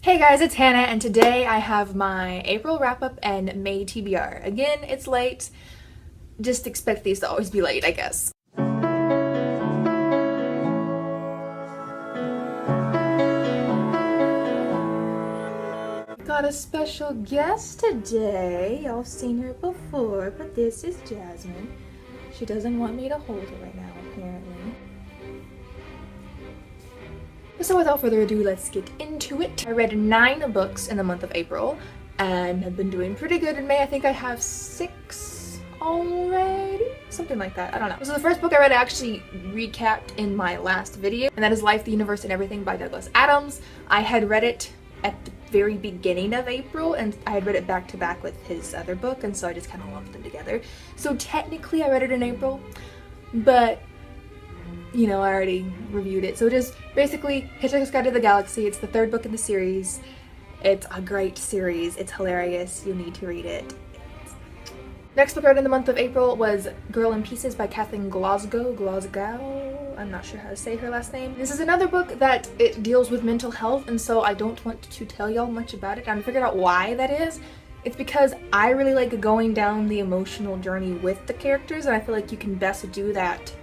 Hey guys, it's Hannah, and today I have my April wrap-up and May TBR. Again, it's late. Just expect these to always be late, I guess. Got a special guest today. Y'all seen her before, but this is Jasmine. She doesn't want me to hold her right now, apparently. So without further ado, let's get into it. I read 9 books in the month of April and have been doing pretty good in May. I think I have 6 already? Something like that. I don't know. So the first book I read I actually recapped in my last video, and that is Life, the Universe, and Everything by Douglas Adams. I had read it at the very beginning of April, and I had read it back to back with his other book, and so I just kind of lumped them together. So technically I read it in April, but you know, I already reviewed it. So just basically Hitchhiker's Guide to the Galaxy. It's the 3rd book in the series. It's a great series. It's hilarious. You need to read it. Next book I read in the month of April was Girl in Pieces by Kathleen Glasgow. I'm not sure how to say her last name. This is another book that it deals with mental health, and so I don't want to tell y'all much about it. I figured out why that is. It's because I really like going down the emotional journey with the characters, and I feel like you can best do that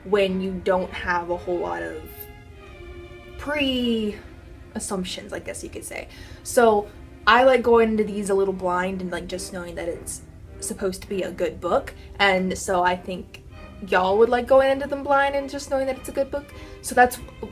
when you don't have a whole lot of pre-assumptions, I guess you could say. So I like going into these a little blind and like just knowing that it's supposed to be a good book, and so I think y'all would like going into them blind and just knowing that it's a good book. So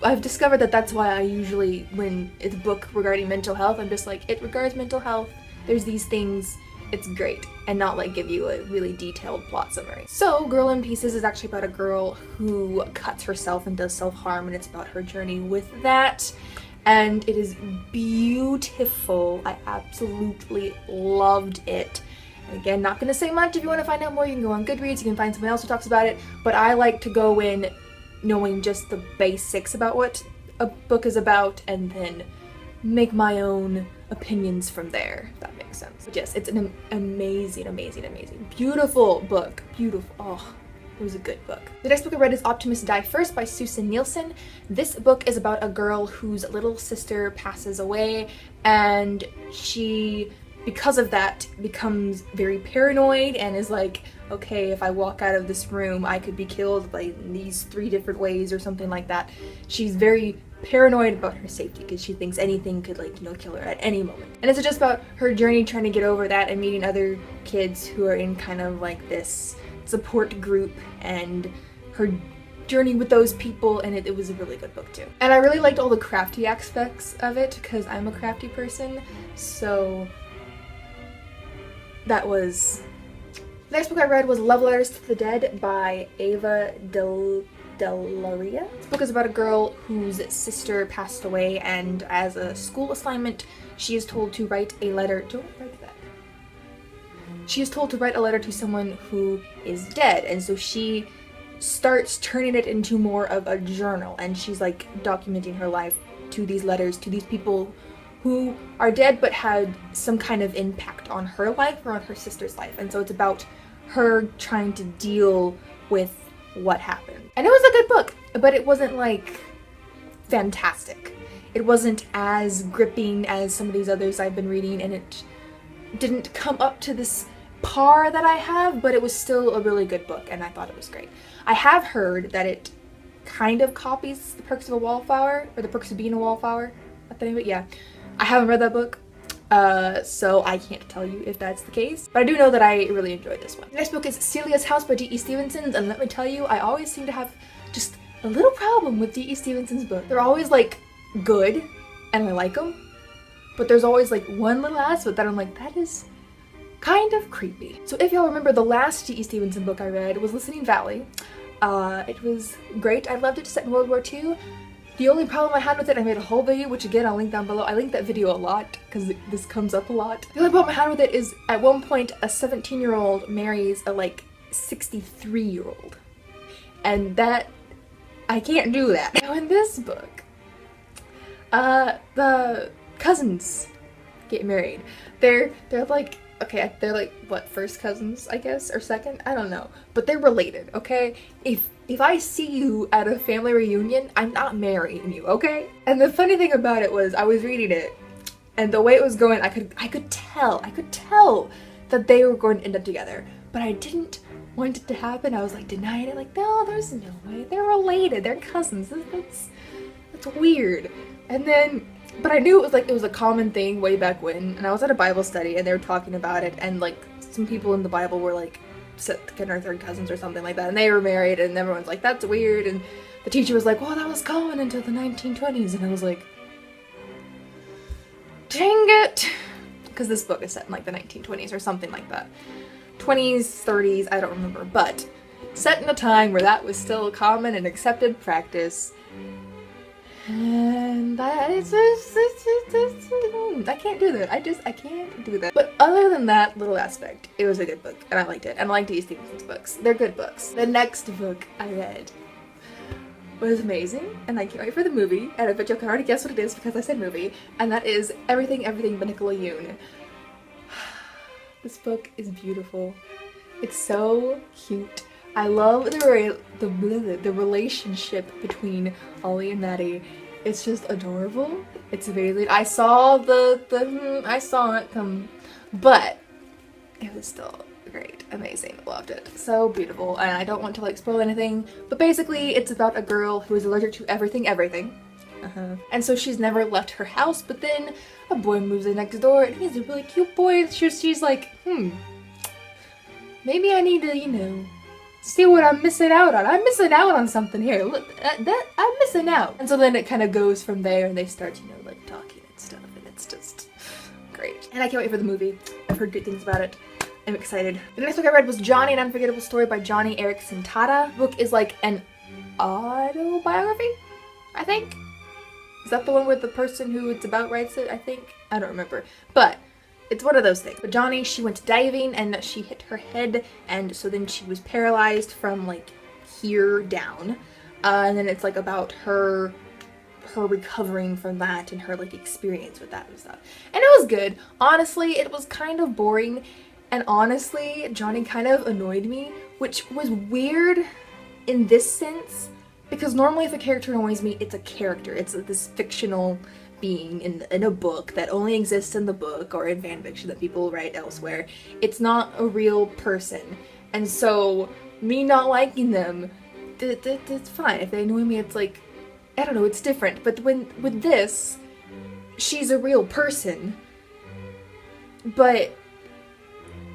I've discovered that that's why I usually, when it's a book regarding mental health, I'm just like, it regards mental health, there's these things, it's great, and not like give you a really detailed plot summary. So Girl in Pieces is actually about a girl who cuts herself and does self-harm, and it's about her journey with that, and it is beautiful. I absolutely loved it. And again, not gonna say much. If you want to find out more, you can go on GOODREADS, you can find someone else who talks about it, but I like to go in knowing just the basics about what a book is about and then make my own opinions from there, if that makes sense. But yes, it's an amazing, beautiful book. Beautiful. Oh, it was a good book. The next book I read is Optimists Die First by Susan Nielsen. This book is about a girl whose little sister passes away, and she, because of that, becomes very paranoid and is like, okay, if I walk out of this room, I could be killed by these 3 different ways or something like that. She's very paranoid about her safety because she thinks anything could, like, you know, kill her at any moment. And it's just about her journey trying to get over that and meeting other kids who are in kind of like this support group and her journey with those people, and it was a really good book too. And I really liked all the crafty aspects of it because I'm a crafty person, so that was... The next book I read was Love Letters to the Dead by Ava Delaria. This book is about a girl whose sister passed away, and as a school assignment, she is told to write a letter. Don't write that. She is told to write a letter to someone who is dead, and so she starts turning it into more of a journal, and she's like documenting her life to these letters to these people who are dead but had some kind of impact on her life or on her sister's life. And so it's about her trying to deal with what happened. And it was a good book, but it wasn't like fantastic. It wasn't as gripping as some of these others I've been reading, and it didn't come up to this par that I have, but it was still a really good book, and I thought it was great. I have heard that it kind of copies The Perks of a Wallflower, or The Perks of Being a Wallflower. That's the name of it, yeah. I haven't read that book, so I can't tell you if that's the case, but I do know that I really enjoyed this one. The next book is Celia's House by D.E. Stevenson, and let me tell you, I always seem to have just a little problem with D.E. Stevenson's books. They're always like good, and I like them, but there's always like one little aspect that I'm like, that is kind of creepy. So if y'all remember, the last D.E. Stevenson book I read was Listening Valley. It was great. I loved it. Set in World War II. The only problem I had with it, I made a whole video, which again I'll link down below. I link that video a lot because this comes up a lot. The only problem I had with it is at one point a 17-year-old marries a like 63-year-old. And that, I can't do that. Now in this book, the cousins get married. They're like, okay, they're like, what, first cousins, I guess, or second? I don't know. But they're related, okay? If I see you at a family reunion, I'm not marrying you, okay? And the funny thing about it was, I was reading it, And the way it was going, I could tell that they were going to end up together. But I didn't want it to happen. I was like denying it, like, no, there's no way. They're related. They're cousins. That's weird. And then, but I knew it was a common thing way back when. And I was at a Bible study and they were talking about it. And like some people in the Bible were like second or third cousins or something like that. And they were married and everyone's like, that's weird. And the teacher was like, well, that was common until the 1920s. And I was like, dang it. Because this book is set in like the 1920s or something like that. 20s, 30s, I don't remember. But set in a time where that was still a common and accepted practice. And I can't do that. I can't do that. But other than that little aspect, it was a good book and I liked it. And I liked E. Stevenson's books. They're good books. The next book I read was amazing and I can't wait for the movie. And I bet you can already guess what it is because I said movie. And that is Everything by Nicola Yoon. This book is beautiful. It's so cute. I love the relationship between Ollie and Maddie. It's just adorable. It's amazing. I saw I saw it come, but it was still great, amazing, loved it. So beautiful, and I don't want to like spoil anything, but basically it's about a girl who is allergic to everything. And so she's never left her house, but then a boy moves in next door and he's a really cute boy. She's like, maybe I need to, you know, see what I'm missing out on. I'm missing out on something here. Look, I'm missing out. And so then it kind of goes from there and they start, you know, like talking and stuff, and it's just great. And I can't wait for the movie. I've heard good things about it. I'm excited. The next book I read was Johnny, an Unforgettable Story by Johnny Erickson Tada. The book is like an autobiography, I think. Is that the one with the person who it's about writes it, I think? I don't remember. But it's one of those things. But Johnny, she went diving and she hit her head, and so then she was paralyzed from like here down. And then it's like about her recovering from that and her like experience with that and stuff. And it was good. Honestly, it was kind of boring. And honestly, Johnny kind of annoyed me, which was weird in this sense. Because normally if a character annoys me, it's a character. It's this fictional being in a book that only exists in the book or in fanfiction that people write elsewhere. It's not a real person. And so me not liking them, it's fine. If they annoy me, it's like, I don't know, it's different. But with this, she's a real person. But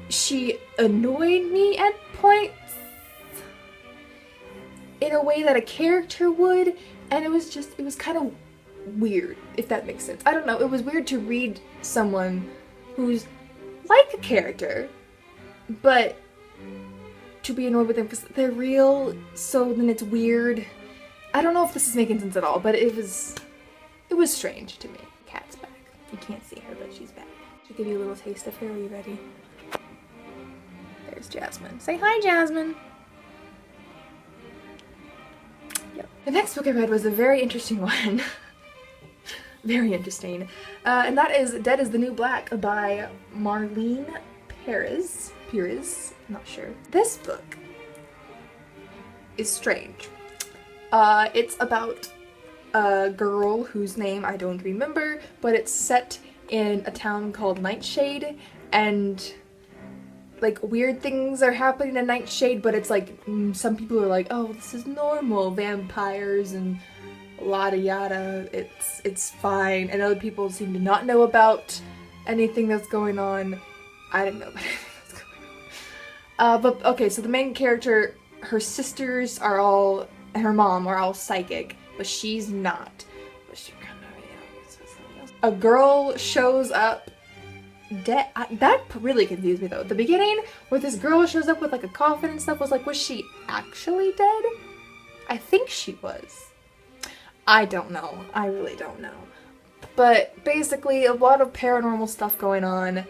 she annoyed me at points in a way that a character would, and it was kind of weird, if that makes sense. I don't know, it was weird to read someone who's like a character, but to be annoyed with them because they're real, so then it's weird. I don't know if this is making sense at all, but it was strange to me. Cat's back. You can't see her, but she's back. She'll give you a little taste of her. Are you ready? There's Jasmine. Say hi, Jasmine. The next book I read was a very interesting one. Very interesting. And that is Dead is the New Black by Marlene Perez. I'm not sure. This book is strange. It's about a girl whose name I don't remember, but it's set in a town called Nightshade, and like weird things are happening in Nightshade, but it's like some people are like, oh, this is normal, vampires and yada yada, it's fine, and other people seem to not know about anything that's going on. I didn't know about anything that's going on. But okay, so the main character, her sisters are all, and her mom are all psychic, but she's not. But she kind of, a girl shows up dead. That really confused me though. At the beginning, where this girl shows up with like a coffin and stuff, was like, was she actually dead? I think she was. I don't know. I really don't know. But basically, a lot of paranormal stuff going on.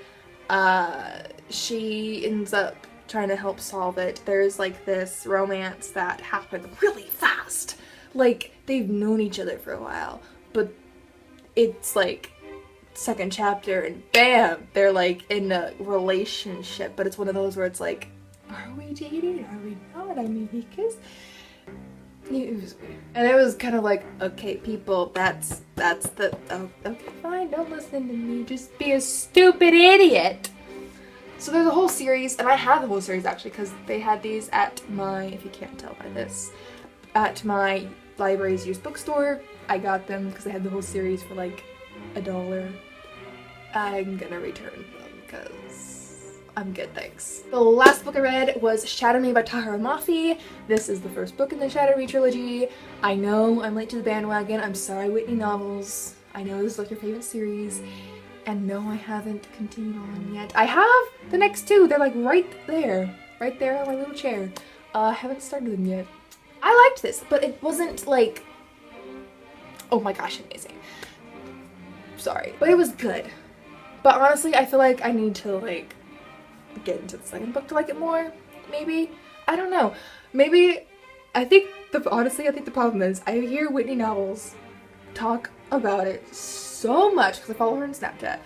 She ends up trying to help solve it. There's like this romance that happened really fast. Like, they've known each other for a while, but it's like second chapter and bam, they're like in a relationship. But it's one of those where it's like, are we dating? Are we not? I mean, because It was weird. And it was kind of like, okay, people, that's the, oh, okay, fine, don't listen to me, just be a stupid idiot. So there's a whole series, and I have the whole series actually, because they had these at my, if you can't tell by this, at my library's used bookstore. I got them because they had the whole series for like $1. I'm gonna return them because I'm good, thanks. The last book I read was Shadow Me by Tahereh Mafi. This is the first book in the Shadow Me trilogy. I know I'm late to the bandwagon. I'm sorry, Whitney novels. I know this is like your favorite series. And no, I haven't continued on yet. I have the next two. They're like right there on my little chair. I haven't started them yet. I liked this, but it wasn't like, oh my gosh, amazing. Sorry, but it was good. But honestly, I feel like I need to like get into the second book to like it more, maybe. I don't know. Maybe, honestly, I think the problem is I hear Whitney novels talk about it so much because I follow her on Snapchat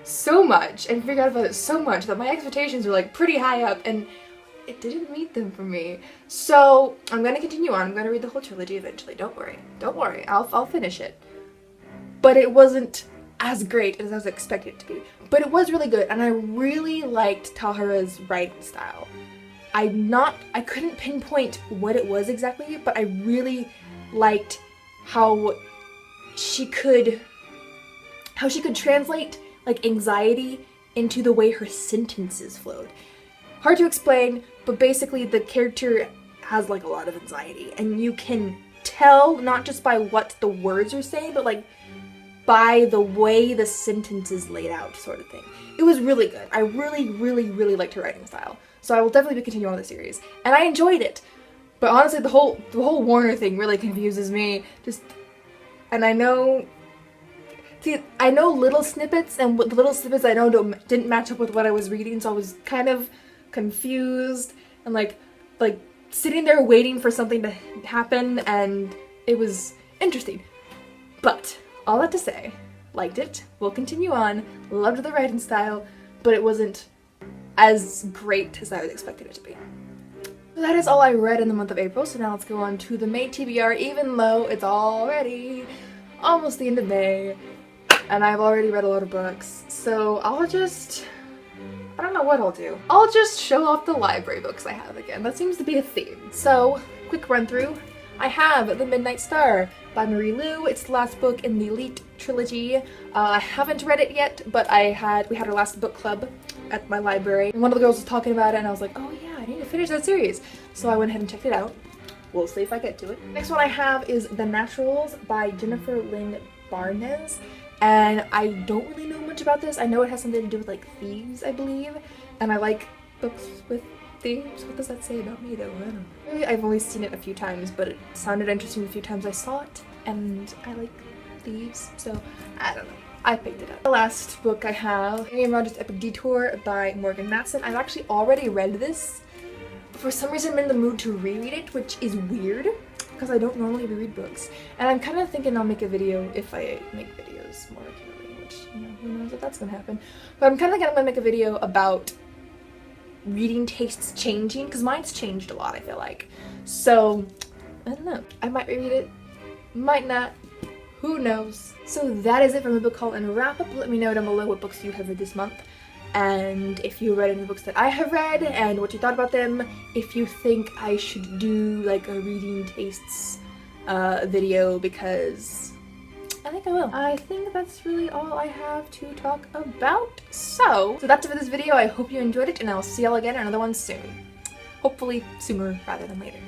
so much and figure out about it so much that my expectations were like pretty high up and it didn't meet them for me. So I'm gonna continue on. I'm gonna read the whole trilogy eventually. Don't worry. Don't worry. I'll finish it. But it wasn't as great as I was expecting it to be. But it was really good and I really liked Tahereh's writing style. I couldn't pinpoint what it was exactly, but I really liked how she could translate like anxiety into the way her sentences flowed. Hard to explain, but basically the character has like a lot of anxiety and you can tell not just by what the words are saying, but like by the way the sentence is laid out, sort of thing. It was really good. I really liked her writing style. So I will definitely be continuing on the series. And I enjoyed it. But honestly, the whole Warner thing really confuses me. And I know little snippets, and the little snippets I know didn't match up with what I was reading, so I was kind of confused and like sitting there waiting for something to happen, and it was interesting. But all that to say, liked it, will continue on, loved the writing style, but it wasn't as great as I was expecting it to be. So that is all I read in the month of April, so now let's go on to the May TBR, even though it's already almost the end of May, and I've already read a lot of books, so I don't know what I'll do. I'll just show off the library books I have again. That seems to be a theme. So, quick run through. I have The Midnight Star by Marie Lu. It's the last book in the Elite trilogy. I haven't read it yet, but we had our last book club at my library, and one of the girls was talking about it, and I was like, oh yeah, I need to finish that series. So I went ahead and checked it out. We'll see if I get to it. Next one I have is The Naturals by Jennifer Lynn Barnes. And I don't really know much about this. I know it has something to do with like thieves, I believe. And I like books with thieves. What does that say about me though? I don't know. I've only seen it a few times, but it sounded interesting the few times I saw it. And I like thieves, so I don't know. I picked it up. The last book I have, Miriam Rogers' Epic Detour by Morgan Matson. I've actually already read this. For some reason I'm in the mood to reread it, which is weird because I don't normally reread books. And I'm kind of thinking I'll make a video if I make videos more regularly, which, you know, who knows if that's gonna happen. But I'm kind of thinking I'm gonna make a video about reading tastes changing, because mine's changed a lot, I feel like. So, I don't know. I might reread it, might not. Who knows? So that is it for my book haul and wrap up. Let me know down below what books you have read this month, and if you read any books that I have read and what you thought about them. If you think I should do like a reading tastes video, because I think I will. I think that's really all I have to talk about. So that's it for this video. I hope you enjoyed it, and I'll see y'all again in another one soon. Hopefully sooner rather than later.